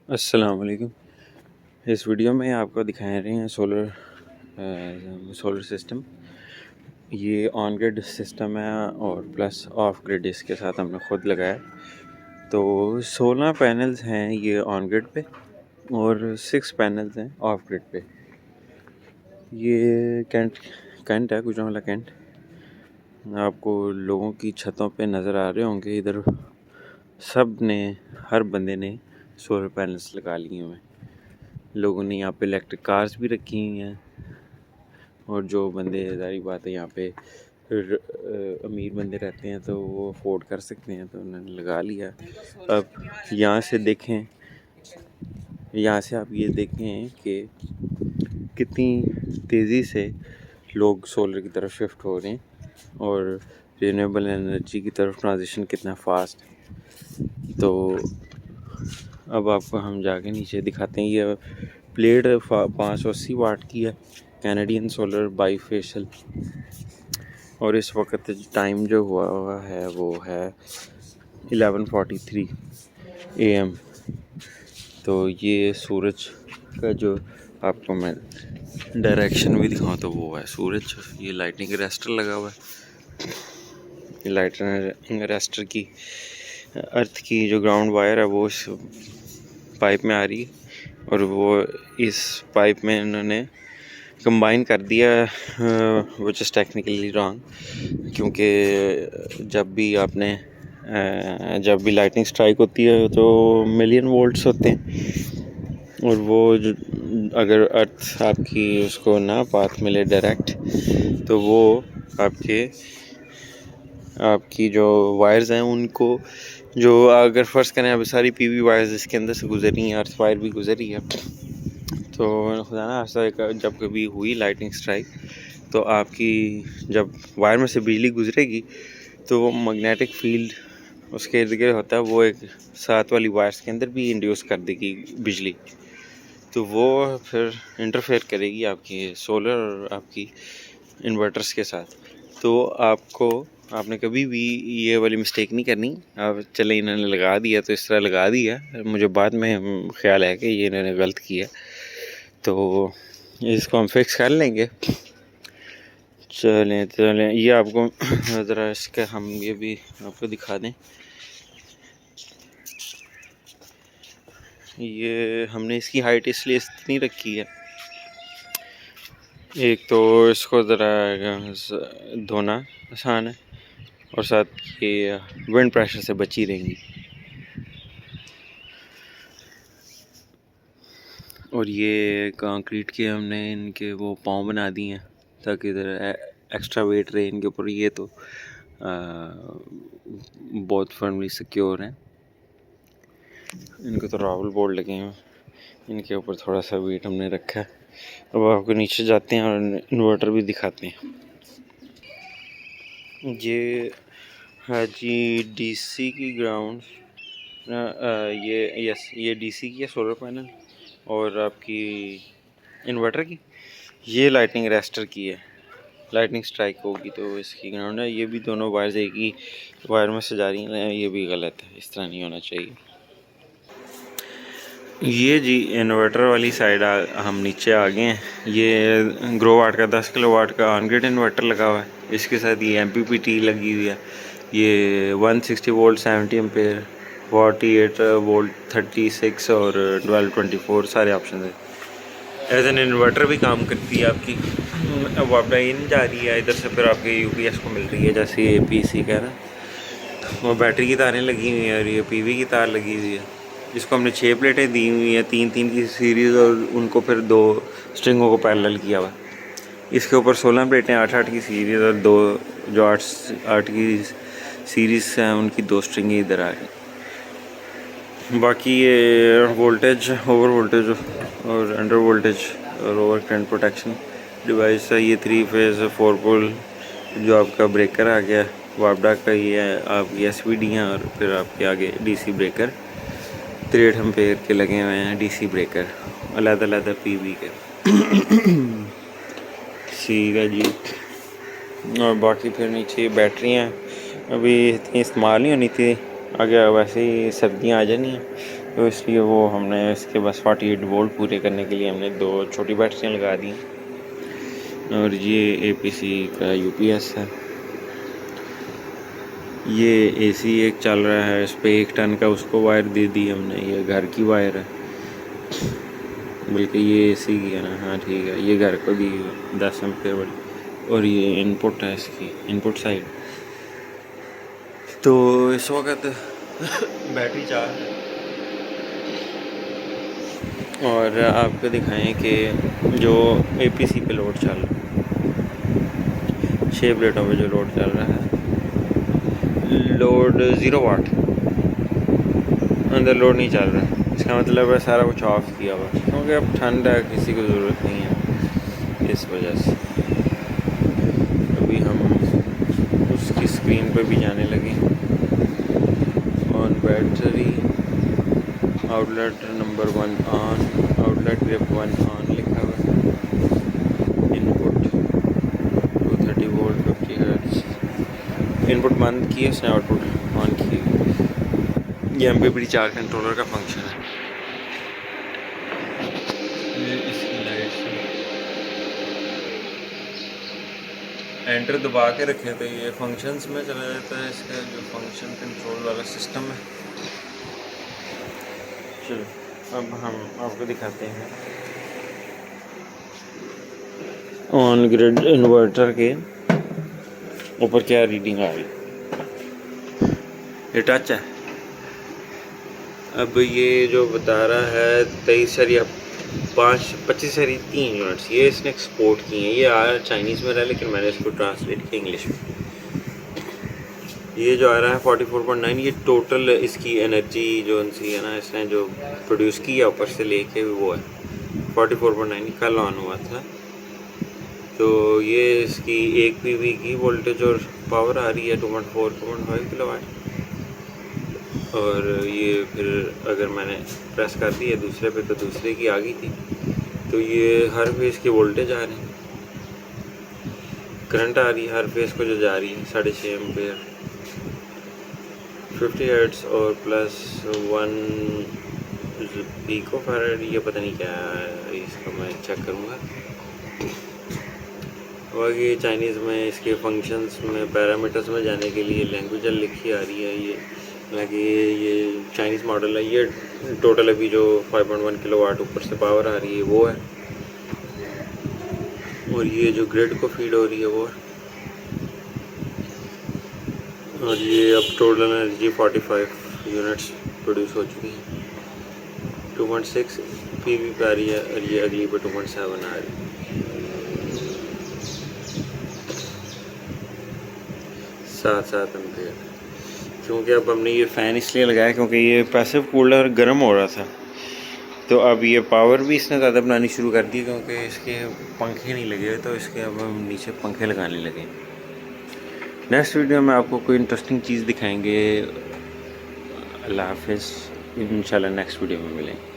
अस्सलाम वालेकुम। इस वीडियो में आपको दिखा रहे हैं सोलर सिस्टम। ये ऑन ग्रिड सिस्टम है और प्लस ऑफ ग्रिड इसके साथ हमने ख़ुद लगाया। तो 16 पैनल्स हैं ये ऑन ग्रिड पे और 6 पैनल्स हैं ऑफ ग्रिड पे। ये कैंट है, गुजरांवाला कैंट। आपको लोगों की छतों पे नज़र आ रहे होंगे। इधर हर बंदे ने सोलर पैनल्स लगा लिए हुए हैं। लोगों ने यहाँ पे इलेक्ट्रिक कार्स भी रखी हुई हैं और जो बंदे, ज़ाहिर बात है, यहाँ पे अमीर बंदे रहते हैं तो वो अफोर्ड कर सकते हैं तो उन्होंने लगा लिया। अब यहाँ से आप ये देखें कि कितनी तेज़ी से लोग सोलर की तरफ शिफ्ट हो रहे हैं और रिन्यूएबल एनर्जी की तरफ ट्रांजिशन कितना फास्ट है। तो अब आपको हम जाके नीचे दिखाते हैं। ये प्लेट 580 वाट की है, कैनेडियन सोलर बाईफेशियल, और इस वक्त टाइम जो हुआ है वो है 11:43 AM। तो ये सूरज का जो आपको मैं डायरेक्शन भी दिखाऊं तो वो है सूरज। ये लाइटिंग अरेस्टर लगा हुआ है। ये लाइटिंग अरेस्टर की अर्थ की जो ग्राउंड वायर है वो इस पाइप में आ रही है और वो इस पाइप में इन्होंने कंबाइन कर दिया, विच इज़ टेक्निकली रॉन्ग, क्योंकि जब भी लाइटनिंग स्ट्राइक होती है तो मिलियन वोल्ट्स होते हैं और वो अगर अर्थ आपकी उसको ना पाथ मिले डायरेक्ट तो वो आपकी जो वायर्स हैं उनको, जो अगर फ़र्ज़ करें अभी सारी पीवी वायर्स इसके अंदर से गुजरी हैं, अर्थ वायर भी गुजरी है, तो खुदा ना खास्ता जब कभी हुई लाइटिंग स्ट्राइक तो आपकी जब वायर में से बिजली गुजरेगी तो वो मैग्नेटिक फील्ड उसके इर्द गिर्द होता है, वो एक साथ वाली वायर्स के अंदर भी इंड्यूस कर देगी बिजली। तो वो फिर इंटरफेयर करेगी आपकी सोलर और आपकी इन्वर्टर्स के साथ। तो आपने कभी भी ये वाली मिस्टेक नहीं करनी। अब चले इन्होंने लगा दिया तो इस तरह लगा दिया, मुझे बाद में ख़्याल है कि ये इन्होंने गलत किया, तो इसको हम फिक्स कर लेंगे। चलें ये आपको ज़रा इसका हम ये भी आपको दिखा दें। ये हमने इसकी हाइट इसलिए इतनी रखी है, एक तो इसको ज़रा धोना आसान है और साथ ये विंड प्रेशर से बची रहेंगी। और ये कंक्रीट के हमने इनके वो पाँव बना दिए हैं ताकि इधर एक्स्ट्रा वेट रहे इनके ऊपर। ये तो बहुत फर्मली सिक्योर हैं। इनको तो रावल बोर्ड लगे हैं, इनके ऊपर थोड़ा सा वेट हमने रखा है। अब आपको नीचे जाते हैं और इन्वर्टर भी दिखाते हैं। ये है जी डीसी की ग्राउंड, ये डीसी की है सोलर पैनल और आपकी इन्वर्टर की ये लाइटनिंग अरेस्टर की है। लाइटनिंग स्ट्राइक होगी तो इसकी ग्राउंड है। ये भी दोनों वायर्स एक ही वायर में से जा रही हैं, ये भी गलत है, इस तरह नहीं होना चाहिए। ये जी इन्वर्टर वाली साइड हम नीचे आ गए हैं। ये ग्रो वाट का 10 किलोवाट का ऑन ग्रिड इन्वर्टर लगा हुआ है, इसके साथ ये MPPT लगी हुई है। ये 160 वोल्ट 70 एम्पेयर 48 वोल्ट 36 और 12 24 सारे ऑप्शन है। एज एन इन्वर्टर भी काम करती है आपकी। अब वापडा इन जा रही है, इधर से फिर आपके UPS को मिल रही है, जैसे ये PC का ना, वो बैटरी की तारें लगी हुई हैं और ये PV की तार लगी हुई है। इसको हमने 6 प्लेटें दी हुई हैं, 3-3 की सीरीज़, और उनको फिर 2 स्ट्रिंगों को पैरेलल किया हुआ। इसके ऊपर 16 प्लेटें 8-8 की सीरीज़ और 2 जो 8 की सीरीज़ हैं उनकी 2 स्ट्रिंगें इधर आ गई। बाकी ये वोल्टेज, ओवर वोल्टेज और अंडर वोल्टेज और ओवर करंट प्रोटेक्शन डिवाइस है। ये 3 फेज़ 4 पोल जो आपका ब्रेकर आ गया वापडा का, ये है आपकी SVD हैं और फिर आपके आगे DC ब्रेकर 63 एम्पेयर के लगे हुए हैं। DC ब्रेकर अलग-अलग PV के ठीक है जी। और बाकी फिर नीचे बैटरी हैं, अभी इतनी इस्तेमाल नहीं होनी थी, आगे वैसे ही सर्दियाँ आ जानी हैं तो इसलिए वो हमने इसके बस 48 वोल्ट पूरे करने के लिए हमने 2 छोटी बैटरियाँ लगा दी। और ये APC का UPS है। ये AC एक चल रहा है, इस पर 1 टन का उसको वायर दे दी हमने। ये घर की वायर है, बल्कि ये AC की है ना, हाँ ठीक है, ये घर को दी 10 एम्पीयर वाली। और ये इनपुट है इसकी, इनपुट साइड। तो इस वक्त बैटरी चार्ज है। और आपको दिखाएं कि जो APC पे लोड चल रहा है, 6 प्लेटों पे जो लोड चल रहा है, लोड 0 वाट, अंदर लोड नहीं चल रहा। इसका मतलब है सारा कुछ ऑफ किया हुआ, क्योंकि अब ठंड है, किसी को ज़रूरत नहीं है, इस वजह से। अभी हम उसकी स्क्रीन पे भी जाने लगे। On battery, outlet number 1 on, outlet grip 1 on लिखा हुआ है। Input 230 volt 50 hertz. इनपुट बंद किए, उसने आउटपुट ऑन किए। ये MPPT 4 कंट्रोलर का फंक्शन है। ये इसकी लाइट एंटर दबा के रखें तो ये फंक्शंस में चला जाता है, इसका जो फंक्शन कंट्रोल वाला सिस्टम है। चलो अब हम आपको दिखाते हैं ऑन ग्रिड इन्वर्टर के ऊपर क्या रीडिंग आ रही। ये टच है। अब ये जो बता रहा है 25.3 यूनिट्स, ये इसने एक्सपोर्ट किए हैं। ये आ रहा है चाइनीज़ में रहा है, लेकिन मैंने इसको ट्रांसलेट किया इंग्लिश में। ये जो आ रहा है 44.9, ये टोटल इसकी एनर्जी जो उनसी है ना, इसने जो प्रोड्यूस किया ऊपर से लेके वो है 44.9। कल ऑन हुआ था। तो ये इसकी 1 PV की वोल्टेज और पावर आ रही है 2.4-2.5 किलोवाट। और ये फिर अगर मैंने प्रेस कर दी है दूसरे पे, तो दूसरे की आ गई थी। तो ये हर फेस की वोल्टेज आ रही है, करंट आ रही है हर फेस को जो जा रही है 6.5 एम्पेयर, 50 हर्ट्ज और प्लस 1 पिको फैराड। ये पता नहीं क्या है, इसको मैं चेक करूँगा। बाकी चाइनीज़ में इसके फंक्शंस में पैरामीटर्स में जाने के लिए लैंग्वेज लिखी आ रही है। ये हालांकि ये चाइनीज़ मॉडल है। ये टोटल अभी जो 5.1 किलोवाट ऊपर से पावर आ रही है वो है, और ये जो ग्रिड को फीड हो रही है वो है। और ये अब टोटल एनर्जी 45 यूनिट्स प्रोड्यूस हो चुकी है। 2.6 PV पे आ रही है, और ये अगली पे 2.7 आ रही है। 7 एम्पेयर। क्योंकि अब हमने ये फ़ैन इसलिए लगाया क्योंकि ये पैसिव कूलर गर्म हो रहा था। तो अब ये पावर भी इसने ज़्यादा बनानी शुरू कर दी, क्योंकि इसके पंखे नहीं लगे, तो इसके अब हम नीचे पंखे लगाने लगे। नेक्स्ट वीडियो में आपको कोई इंटरेस्टिंग चीज़ दिखाएंगे। अल्लाह हाफ़िज़, इंशाल्लाह नेक्स्ट वीडियो में मिलेंगे।